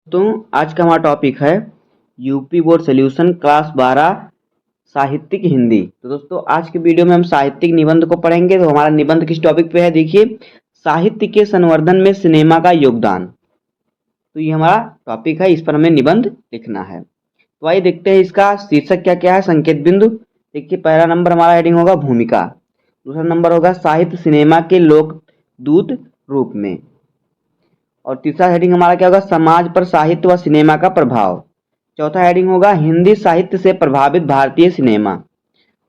तो आज का हमारा टॉपिक है यूपी बोर्ड सॉल्यूशन क्लास 12 साहित्यिक हिंदी। तो दोस्तों आज के वीडियो में हम साहित्यिक निबंध को पढ़ेंगे। तो हमारा निबंध किस टॉपिक पे है, देखिए, साहित्य के संवर्धन में सिनेमा का योगदान। तो ये हमारा टॉपिक है, इस पर हमें निबंध लिखना है। तो आइए देखते हैं इसका शीर्षक क्या क्या है। संकेत बिंदु, देखिए, पहला नंबर हमारा हेडिंग होगा भूमिका, दूसरा नंबर होगा साहित्य सिनेमा के लोकदूत रूप में, और तीसरा हेडिंग हमारा क्या होगा, समाज पर साहित्य व सिनेमा का प्रभाव। चौथा हेडिंग होगा हिंदी साहित्य से प्रभावित भारतीय सिनेमा,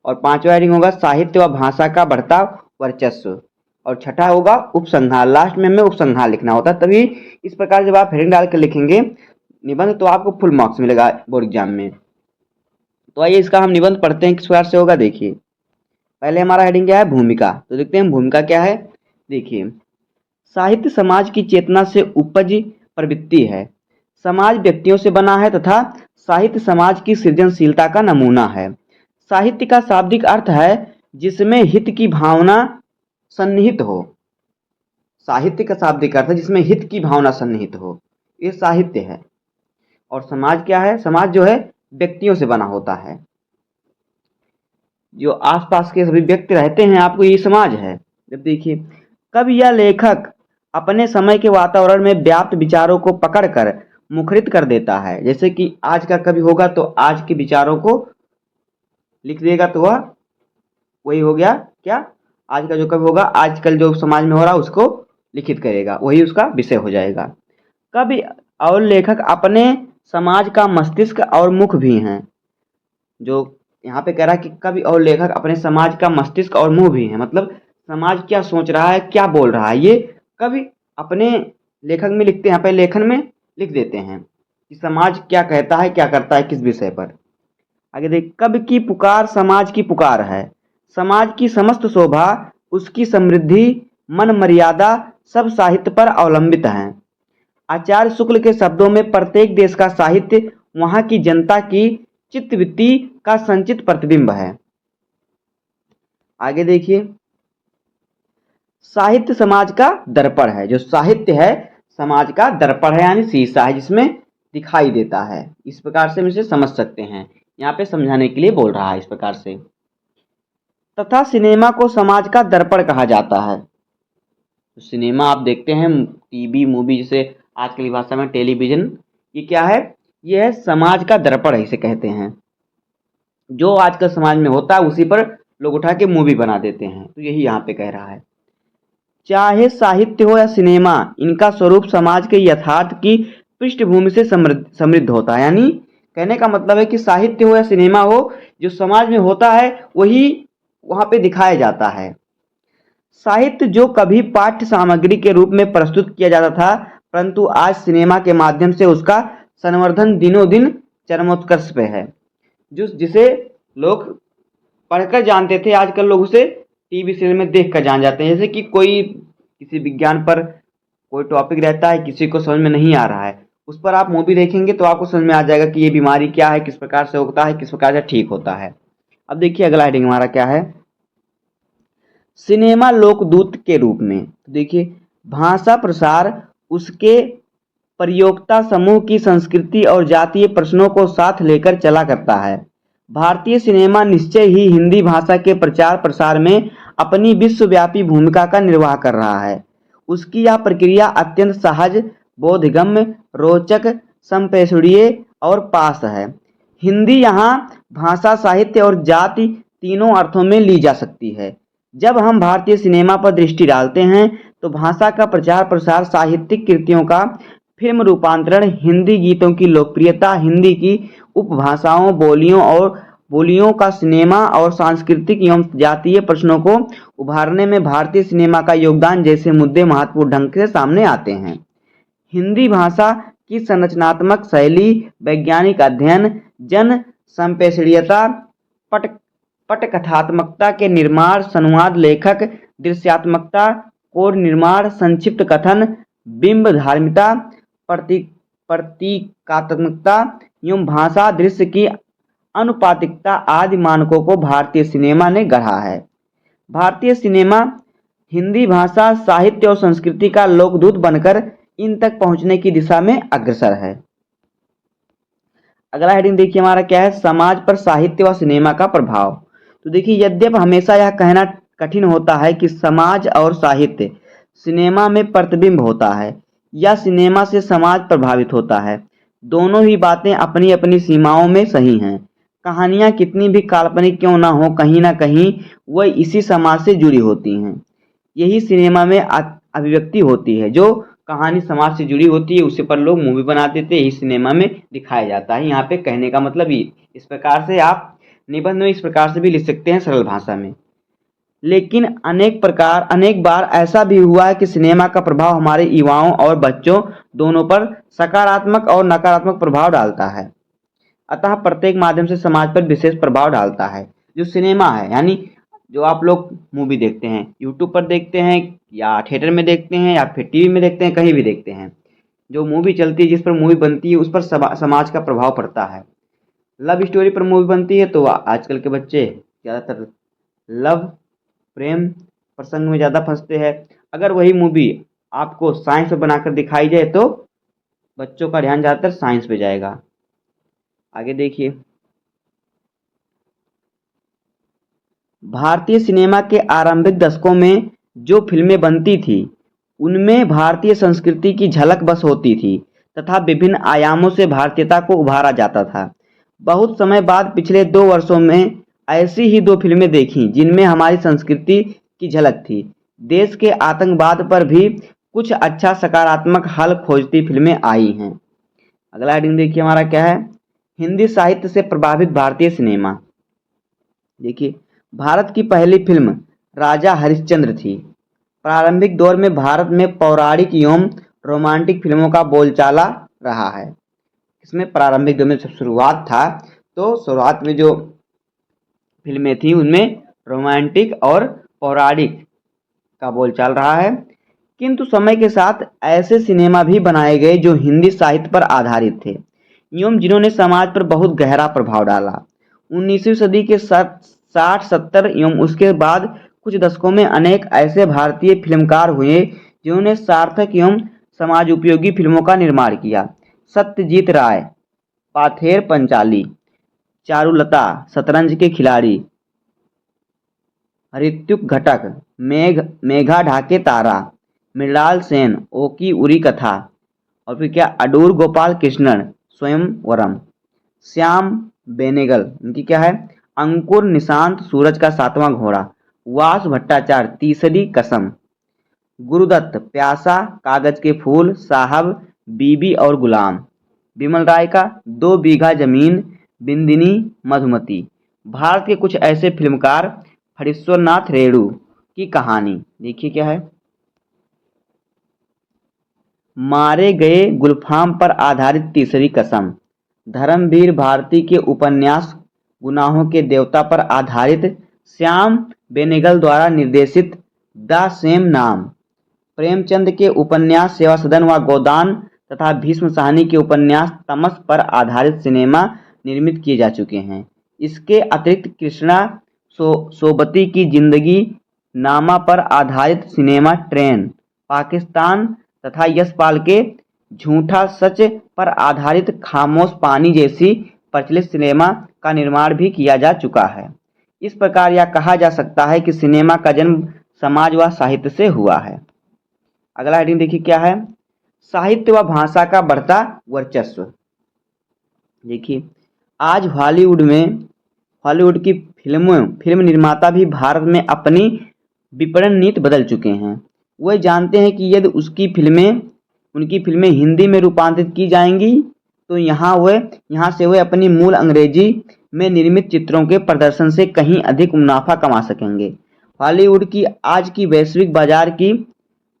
और पांचवा हेडिंग होगा साहित्य व भाषा का बढ़ता वर्चस्व, और छठा होगा उपसंहार। लास्ट में हमें उपसंहार लिखना होता है, तभी इस प्रकार जब आप हेडिंग डाल कर लिखेंगे निबंध तो आपको फुल मार्क्स मिलेगा बोर्ड एग्जाम में। तो आइए इसका हम निबंध पढ़ते हैं किस प्रकार से होगा। देखिए, पहले हमारा हेडिंग क्या है, भूमिका। तो देखते हैं भूमिका क्या है। देखिए, साहित्य समाज की चेतना से उपज प्रवृत्ति है। समाज व्यक्तियों से बना है तथा साहित्य समाज की सृजनशीलता का नमूना है। साहित्य का शाब्दिक अर्थ है जिसमें हित की भावना सन्निहित हो। साहित्य का शाब्दिक अर्थ है जिसमें हित की भावना सन्निहित हो, ये साहित्य है। और समाज क्या है, समाज जो है व्यक्तियों से बना होता है, जो आसपास के सभी व्यक्ति रहते हैं, आपको ये समाज है। जब देखिए, कवि या लेखक अपने समय के वातावरण में व्याप्त विचारों को पकड़कर मुखरित कर देता है। जैसे कि आज का कवि होगा तो आज के विचारों को लिख देगा, तो वह वही हो गया क्या, आज का जो कवि होगा आजकल जो समाज में हो रहा है उसको लिखित करेगा, वही उसका विषय हो जाएगा। कवि और लेखक अपने समाज का मस्तिष्क और मुख भी हैं। जो यहाँ पे कह रहा है कि कवि और लेखक अपने समाज का मस्तिष्क और मुंह भी है, मतलब समाज क्या सोच रहा है, क्या बोल रहा है, ये कवि अपने लेखक में लिखते हैं, यहाँ पे लेखन में लिख देते हैं कि समाज क्या कहता है, क्या करता है, किस विषय पर। आगे देख, कवि की पुकार समाज की पुकार है। समाज की समस्त शोभा, उसकी समृद्धि, मन मर्यादा सब साहित्य पर अवलंबित है। आचार्य शुक्ल के शब्दों में प्रत्येक देश का साहित्य वहां की जनता की चित्तवृत्ति का संचित प्रतिबिंब है। आगे देखिए, साहित्य समाज का दर्पण है। जो साहित्य है समाज का दर्पण है, यानी शीशा है जिसमें दिखाई देता है। इस प्रकार से हम इसे समझ सकते हैं, यहाँ पे समझाने के लिए बोल रहा है इस प्रकार से। तथा सिनेमा को समाज का दर्पण कहा जाता है। तो सिनेमा आप देखते हैं, टीवी मूवी, जैसे आजकल की भाषा में टेलीविजन, ये क्या है, ये है समाज का दर्पण है, इसे कहते हैं। जो आजकल समाज में होता है उसी पर लोग उठा के मूवी बना देते हैं, तो यही यहाँ पे कह रहा है। चाहे साहित्य हो या सिनेमा, इनका स्वरूप समाज के यथार्थ की पृष्ठभूमि से समृद्ध होता है। यानी कहने का मतलब है कि साहित्य हो या सिनेमा हो, जो समाज में होता है वही वहाँ पे दिखाया जाता है। साहित्य जो कभी पाठ्य सामग्री के रूप में प्रस्तुत किया जाता था, परंतु आज सिनेमा के माध्यम से उसका संवर्धन दिनों दिन चरमोत्कर्ष पे है। जिसे लोग पढ़कर जानते थे, आजकल लोग उसे टीवी सीरियल में देख कर जान जाते हैं। जैसे कि कोई किसी विज्ञान पर कोई टॉपिक रहता है, किसी को समझ में नहीं आ रहा है, उस पर आप मूवी देखेंगे तो आपको समझ में आ जाएगा कि ये बीमारी क्या है, किस प्रकार से होता है, किस प्रकार से ठीक होता है। अब देखिए अगला हेडिंग हमारा क्या है, सिनेमा लोकदूत के रूप में। देखिए, भाषा प्रसार उसके प्रयोक्ता समूह की संस्कृति और जातीय प्रश्नों को साथ लेकर चला करता है। भारतीय सिनेमा निश्चय ही हिंदी भाषा के प्रचार प्रसार में अपनी विश्वव्यापी भूमिका का निर्वाह कर रहा है। उसकी यह प्रक्रिया अत्यंत सहज, बोधगम्य, रोचक, संप्रेषणीय और पास है। हिंदी यहाँ भाषा, साहित्य और जाति तीनों अर्थों में ली जा सकती है। जब हम भारतीय सिनेमा पर दृष्टि डालते हैं तो भाषा का प्रचार प्रसार, साहित्यिक कृतियों का फिल्म रूपांतरण, हिंदी गीतों की लोकप्रियता, हिंदी की उपभाषाओं, बोलियों का सिनेमा और सांस्कृतिक एवं जातीय प्रश्नों को उभारने में भारतीय सिनेमा का योगदान जैसे मुद्दे महत्वपूर्ण ढंग से सामने आते हैं। हिंदी भाषा की संरचनात्मक शैली, वैज्ञानिक अध्ययन, जन संप्रेषणीयता, पट पटकथात्मकता के निर्माण, संवाद लेखक, दृश्यात्मकता, कोड निर्माण, संक्षिप्त कथन, बिंब धार्मिकता, प्रतीकात्मकता एवं भाषा दृश्य की अनुपातिकता आदि मानकों को भारतीय सिनेमा ने गढ़ा है। भारतीय सिनेमा हिंदी भाषा, साहित्य और संस्कृति का लोकदूत बनकर इन तक पहुंचने की दिशा में अग्रसर है। अगला हेडिंग देखिए हमारा क्या है, समाज पर साहित्य व सिनेमा का प्रभाव। तो देखिए यद्यप हमेशा यह कहना कठिन होता है कि समाज और साहित्य सिनेमा में प्रतिबिंब होता है या सिनेमा से समाज प्रभावित होता है, दोनों ही बातें अपनी अपनी सीमाओं में सही हैं। कहानियां कितनी भी काल्पनिक क्यों ना हो, कहीं ना कहीं वह इसी समाज से जुड़ी होती हैं। यही सिनेमा में अभिव्यक्ति होती है। जो कहानी समाज से जुड़ी होती है उसे पर लोग मूवी बना देते हैं, यही सिनेमा में दिखाया जाता है। यहाँ पे कहने का मतलब ये, इस प्रकार से आप निबंध में इस प्रकार से भी लिख सकते हैं सरल भाषा में। लेकिन अनेक बार ऐसा भी हुआ है कि सिनेमा का प्रभाव हमारे युवाओं और बच्चों दोनों पर सकारात्मक और नकारात्मक प्रभाव डालता है। अतः प्रत्येक माध्यम से समाज पर विशेष प्रभाव डालता है। जो सिनेमा है यानी जो आप लोग मूवी देखते हैं, यूट्यूब पर देखते हैं या थिएटर में देखते हैं या फिर टीवी में देखते हैं, कहीं भी देखते हैं, जो मूवी चलती है, जिस पर मूवी बनती है, उस पर समाज का प्रभाव पड़ता है। लव स्टोरी पर मूवी बनती है तो आजकल के बच्चे ज़्यादातर लव प्रेम प्रसंग में ज़्यादा फंसते हैं। अगर वही मूवी आपको साइंस में बनाकर दिखाई जाए तो बच्चों का ध्यान ज़्यादातर साइंस पे जाएगा। आगे देखिए, भारतीय सिनेमा के आरंभिक दशकों में जो फिल्में बनती थी उनमें भारतीय संस्कृति की झलक बस होती थी तथा विभिन्न आयामों से भारतीयता को उभारा जाता था। बहुत समय बाद पिछले 2 वर्षों में ऐसी ही 2 फिल्में देखी जिनमें हमारी संस्कृति की झलक थी। देश के आतंकवाद पर भी कुछ अच्छा सकारात्मक हल खोजती फिल्में आई हैं। अगला हेडिंग देखिए हमारा क्या है, हिंदी साहित्य से प्रभावित भारतीय सिनेमा। देखिए, भारत की पहली फिल्म राजा हरिश्चंद्र थी। प्रारंभिक दौर में भारत में पौराणिक एवं रोमांटिक फिल्मों का बोलचाला रहा है। इसमें प्रारंभिक दौर में जब शुरुआत था तो शुरुआत में जो फिल्में थी उनमें रोमांटिक और पौराणिक का बोलचाल रहा है। किंतु समय के साथ ऐसे सिनेमा भी बनाए गए जो हिंदी साहित्य पर आधारित थे एवं जिन्होंने समाज पर बहुत गहरा प्रभाव डाला। 19वीं सदी के 60-70 एवं उसके बाद कुछ दशकों में अनेक ऐसे भारतीय फिल्मकार हुए जिन्होंने सार्थक एवं समाज उपयोगी फिल्मों का निर्माण किया। सत्यजीत राय, पाथेर पंचाली, चारुलता, शतरंज के खिलाड़ी, ऋत्विक घटक, मेघा ढाके तारा, मृणाल सेन, ओकी उरी कथा, और फिर क्या अडूर गोपाल कृष्णन, स्वयंवरम, श्याम बेनेगल, इनकी क्या है अंकुर, निशांत, सूरज का 7वां घोड़ा, वास भट्टाचार्य, तीसरी कसम, गुरुदत्त, प्यासा, कागज के फूल, साहब, बीबी और गुलाम, बिमल राय का 2 बीघा जमीन, बिंदिनी, मधुमती। भारत के कुछ ऐसे फिल्मकार, हरीश्वरनाथ रेणु की कहानी देखिए क्या है, मारे गए गुलफाम पर आधारित तीसरी कसम, धर्मवीर भारती के उपन्यास गुनाहों के देवता पर आधारित श्याम बेनेगल द्वारा निर्देशित द सेम नाम, प्रेमचंद के उपन्यास सेवा सदन व गोदान तथा भीष्म साहनी के उपन्यास तमस पर आधारित सिनेमा निर्मित किए जा चुके हैं। इसके अतिरिक्त कृष्णा सोबती की जिंदगी नामा पर आधारित सिनेमा ट्रेन, पाकिस्तान तथा यशपाल के झूठा सच पर आधारित खामोश पानी जैसी प्रचलित सिनेमा का निर्माण भी किया जा चुका है। इस प्रकार यह कहा जा सकता है कि सिनेमा का जन्म समाज व साहित्य से हुआ है। अगला हेडिंग देखिए क्या है, साहित्य व भाषा का बढ़ता वर्चस्व। देखिए, आज हॉलीवुड की फिल्म निर्माता भी भारत में अपनी विपणन नीति बदल चुके हैं। वह जानते हैं कि यदि उनकी फिल्में हिंदी में रूपांतरित की जाएंगी तो यहाँ से वे अपनी मूल अंग्रेजी में निर्मित चित्रों के प्रदर्शन से कहीं अधिक मुनाफा कमा सकेंगे। हॉलीवुड की आज की वैश्विक बाजार की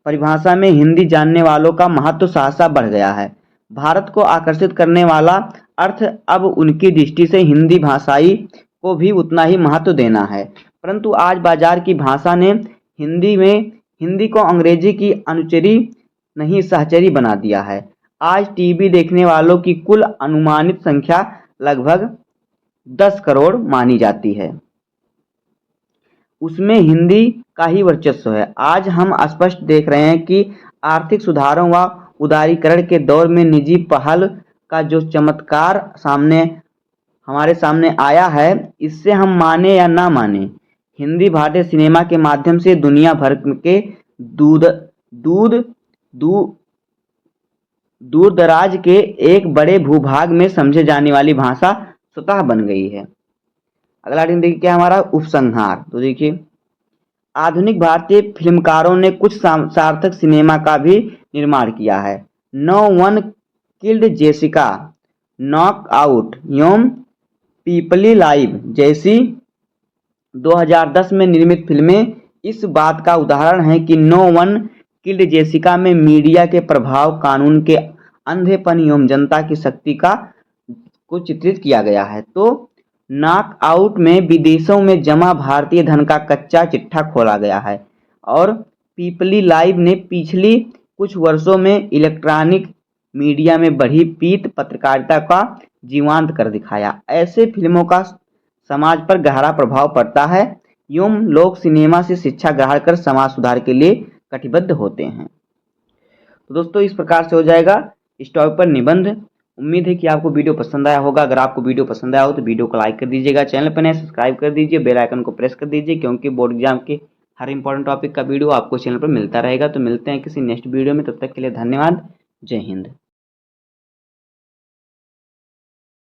परिभाषा में हिंदी जानने वालों का महत्व सहसा बढ़ गया है। भारत को आकर्षित करने वाला अर्थ अब उनकी दृष्टि से हिंदी भाषाई को भी उतना ही महत्व देना है। परंतु आज बाजार की भाषा ने हिंदी को अंग्रेजी की अनुचरी नहीं सहचरी बना दिया है। आज टीवी देखने वालों की कुल अनुमानित संख्या लगभग 10 करोड़ मानी जाती है, उसमें हिंदी का ही वर्चस्व है। आज हम स्पष्ट देख रहे हैं कि आर्थिक सुधारों व उदारीकरण के दौर में निजी पहल का जो चमत्कार हमारे सामने आया है, इससे हम माने या ना माने, हिंदी भारतीय सिनेमा के माध्यम से दुनिया भर के दूर दराज के एक बड़े भूभाग में समझे जाने वाली भाषा स्वतः बन गई है। अगला दिन देखिए क्या हमारा उपसंहार। तो देखिए, आधुनिक भारतीय फिल्मकारों ने कुछ सार्थक सिनेमा का भी निर्माण किया है। No one killed Jessica, knock out एवं पीपली लाइव जैसी 2010 में निर्मित फिल्में इस बात का उदाहरण है कि नो वन किल्ड जेसिका में मीडिया के प्रभाव, कानून के अंधेपन एवं जनता की शक्ति को चित्रित किया गया है। तो नॉक आउट में विदेशों में जमा भारतीय धन का कच्चा चिट्ठा खोला गया है और पीपली लाइव ने पिछली कुछ वर्षों में इलेक्ट्रॉनिक मीडिया में बढ़ी पीत पत्रकारिता का जीवांत कर दिखाया। ऐसे फिल्मों का समाज पर गहरा प्रभाव पड़ता है एवं लोग सिनेमा से शिक्षा ग्रहण कर समाज सुधार के लिए कटिबद्ध होते हैं। तो दोस्तों, इस प्रकार से हो जाएगा इस टॉपिक पर निबंध। उम्मीद है कि आपको वीडियो पसंद आया होगा। अगर आपको वीडियो पसंद आया हो तो वीडियो को लाइक कर दीजिएगा, चैनल पर नए सब्सक्राइब कर दीजिए, बेल आइकन को प्रेस कर दीजिए, क्योंकि बोर्ड एग्जाम के हर इंपॉर्टेंट टॉपिक का वीडियो आपको चैनल पर मिलता रहेगा। तो मिलते हैं किसी नेक्स्ट वीडियो में, तब तक के लिए धन्यवाद। जय हिंद।